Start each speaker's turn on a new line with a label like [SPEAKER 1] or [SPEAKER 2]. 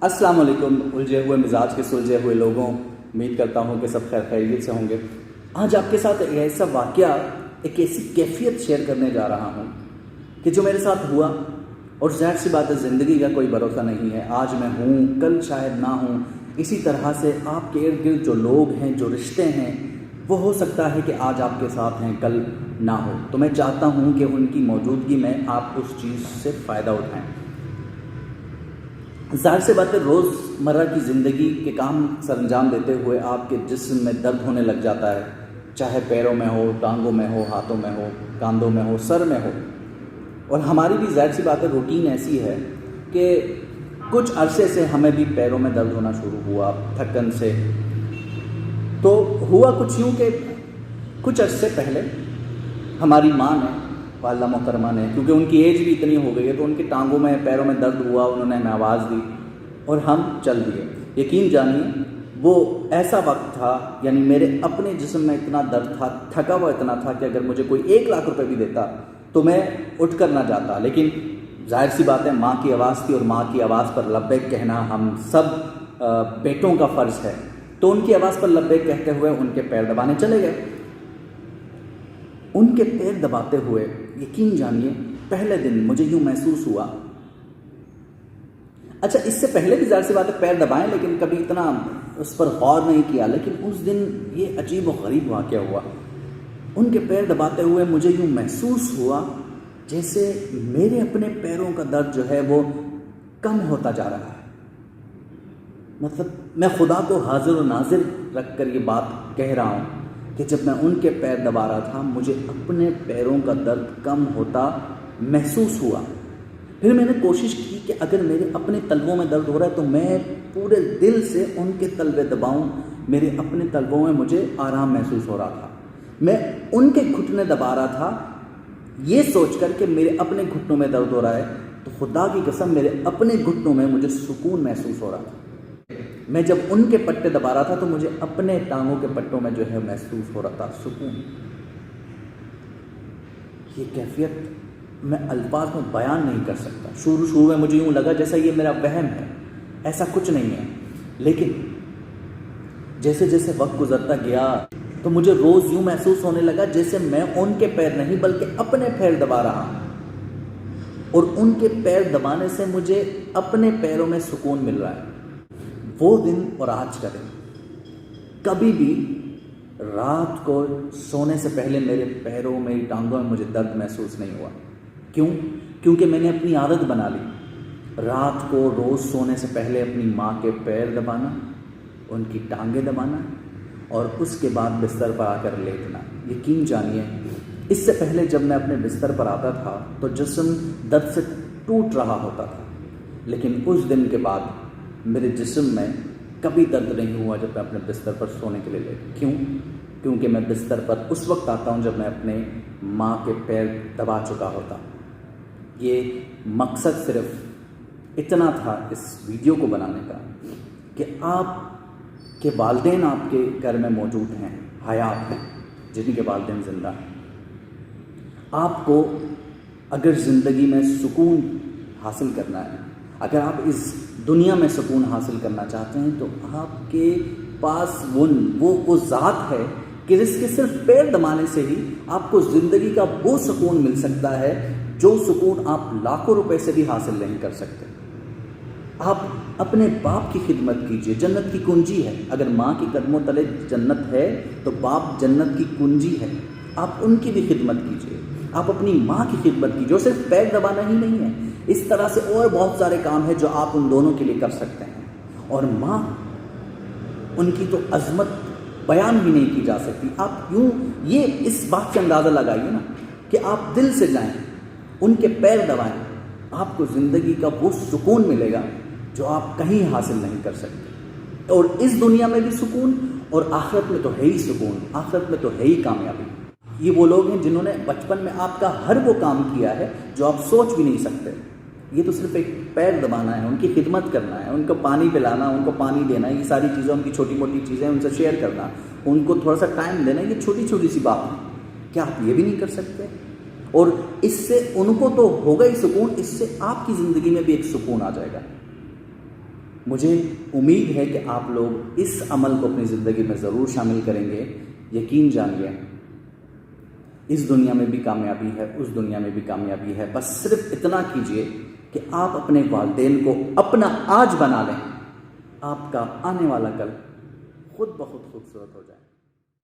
[SPEAKER 1] अस्सलाम वालेकुम उलझे हुए मिजाज के सुलझे हुए लोगों, उम्मीद करता हूँ कि सब खैर खैरियत से होंगे। आज आपके साथ एक ऐसा वाक़या, एक ऐसी कैफियत शेयर करने जा रहा हूँ कि जो मेरे साथ हुआ। और ज़ाहिर सी बात है, ज़िंदगी का कोई भरोसा नहीं है। आज मैं हूँ, कल शायद ना हूँ। इसी तरह से आपके इर्द गिर्द जो लोग हैं, जो रिश्ते हैं, वो हो सकता है कि आज आपके साथ हैं, कल ना हो। तो मैं चाहता हूँ कि उनकी मौजूदगी में आप उस चीज़ से फ़ायदा उठाएँ। ज़ाहिर सी बात है, रोज़मर्रा की ज़िंदगी के काम सरअंजाम देते हुए आपके जिस्म में दर्द होने लग जाता है, चाहे पैरों में हो, टांगों में हो, हाथों में हो, कांधों में हो, सर में हो। और हमारी भी ज़ाहिर सी बात है रूटीन ऐसी है कि कुछ अरसे से हमें भी पैरों में दर्द होना शुरू हुआ थकन से। तो हुआ कुछ यूँ कि कुछ अरसे पहले हमारी माँ ने, वालिदा मोहतरमा ने, क्योंकि उनकी एज भी इतनी हो गई है, तो उनकी टांगों में, पैरों में दर्द हुआ, उन्होंने हमें आवाज़ दी और हम चल दिए। यकीन जानिए, वो ऐसा वक्त था, यानी मेरे अपने जिस्म में इतना दर्द था, थका हुआ इतना था कि अगर मुझे कोई 1 लाख रुपए भी देता तो मैं उठ कर ना जाता। लेकिन जाहिर सी बात है, माँ की आवाज़ थी और माँ की आवाज़ पर लब्बैक कहना हम सब बेटों का फ़र्ज़ है। तो उनकी आवाज़ पर लब्बैक कहते हुए उनके पैर दबाने चले गए। उनके पैर दबाते हुए यकीन जानिए, पहले दिन मुझे यूँ महसूस हुआ, अच्छा इससे पहले भी ज़ाहिर सी बात है पैर दबाएं, लेकिन कभी इतना उस पर गौर नहीं किया। लेकिन उस दिन ये अजीब व गरीब वाक़या हुआ। उनके पैर दबाते हुए मुझे यूँ महसूस हुआ जैसे मेरे अपने पैरों का दर्द जो है वो कम होता जा रहा है। मतलब मैं खुदा को हाजिर और नाजिर रख कर ये बात कह रहा हूँ कि जब मैं उनके पैर दबा रहा था, मुझे अपने पैरों का दर्द कम होता महसूस हुआ। फिर मैंने कोशिश की कि अगर मेरे अपने तलवों में दर्द हो रहा है तो मैं पूरे दिल से उनके तलवे दबाऊं। मेरे अपने तलवों में मुझे आराम महसूस हो रहा था। मैं उनके घुटने दबा रहा था, ये सोचकर कि मेरे अपने घुटनों में दर्द हो रहा है, तो खुदा की कसम मेरे अपने घुटनों में मुझे सुकून महसूस हो रहा था। मैं जब उनके पट्टे दबा रहा था तो मुझे अपने टांगों के पट्टों में जो है महसूस हो रहा था सुकून। ये कैफियत मैं अल्फाज में बयान नहीं कर सकता। शुरू में मुझे यूँ लगा जैसा ये मेरा वहम है, ऐसा कुछ नहीं है। लेकिन जैसे जैसे वक्त गुजरता गया तो मुझे रोज़ यूँ महसूस होने लगा जैसे मैं उनके पैर नहीं बल्कि अपने पैर दबा रहा हूँ। और उनके पैर दबाने से मुझे अपने पैरों में सुकून मिल रहा है। वो दिन और आज का दिन, कभी भी रात को सोने से पहले मेरे पैरों, मेरी टांगों में मुझे दर्द महसूस नहीं हुआ। क्यों? क्योंकि मैंने अपनी आदत बना ली रात को रोज़ सोने से पहले अपनी माँ के पैर दबाना, उनकी टांगें दबाना और उसके बाद बिस्तर पर आकर लेटना। यकीन जानिए, इससे पहले जब मैं अपने बिस्तर पर आता था तो जिस्म दर्द से टूट रहा होता था। लेकिन उस दिन के बाद मेरे जिस्म में कभी दर्द नहीं हुआ जब मैं अपने बिस्तर पर सोने के लिए लेटा। क्यों? क्योंकि मैं बिस्तर पर उस वक्त आता हूँ जब मैं अपने माँ के पैर दबा चुका होता। ये मकसद सिर्फ इतना था इस वीडियो को बनाने का कि आप के वालिदैन आपके घर में मौजूद हैं, हयात हैं, जिनके वालिदैन ज़िंदा हैं। आपको अगर ज़िंदगी में सुकून हासिल करना है, अगर आप इस दुनिया में सुकून हासिल करना चाहते हैं, तो आपके पास वो ज़ात है कि जिसके सिर्फ पैर दबाने से ही आपको ज़िंदगी का वो सुकून मिल सकता है जो सुकून आप लाखों रुपए से भी हासिल नहीं कर सकते। आप अपने बाप की खिदमत कीजिए, जन्नत की कुंजी है। अगर माँ के कदमों तले जन्नत है तो बाप जन्नत की कुंजी है। आप उनकी भी खिदमत कीजिए, आप अपनी माँ की खिदमत कीजिए। और सिर्फ पैर दबाना ही नहीं है, इस तरह से और बहुत सारे काम हैं जो आप उन दोनों के लिए कर सकते हैं। और माँ, उनकी तो अज़मत बयान भी नहीं की जा सकती। आप यूँ ये इस बात से अंदाज़ा लगाइए ना कि आप दिल से जाएं, उनके पैर दबाएं, आपको ज़िंदगी का वो सुकून मिलेगा जो आप कहीं हासिल नहीं कर सकते। और इस दुनिया में भी सुकून और आखिरत में तो है ही सुकून, आखिरत में तो है ही कामयाबी। ये वो लोग हैं जिन्होंने बचपन में आपका हर वो काम किया है जो आप सोच भी नहीं सकते। ये तो सिर्फ एक पैर दबाना है, उनकी खिदमत करना है, उनको पानी पिलाना, उनको पानी देना, ये सारी चीज़ें, उनकी छोटी मोटी चीज़ें उनसे शेयर करना, उनको थोड़ा सा टाइम देना, ये छोटी छोटी सी बात है। क्या आप ये भी नहीं कर सकते? और इससे उनको तो होगा ही सुकून, इससे आपकी ज़िंदगी में भी एक सुकून आ जाएगा। مجھے امید ہے کہ آپ لوگ اس عمل کو اپنی زندگی میں ضرور شامل کریں گے. یقین جانیے اس دنیا میں بھی کامیابی ہے، اس دنیا میں بھی کامیابی ہے. بس صرف اتنا کیجئے کہ آپ اپنے والدین کو اپنا آج بنا لیں، آپ کا آنے والا کل خود بخود خوبصورت ہو جائے.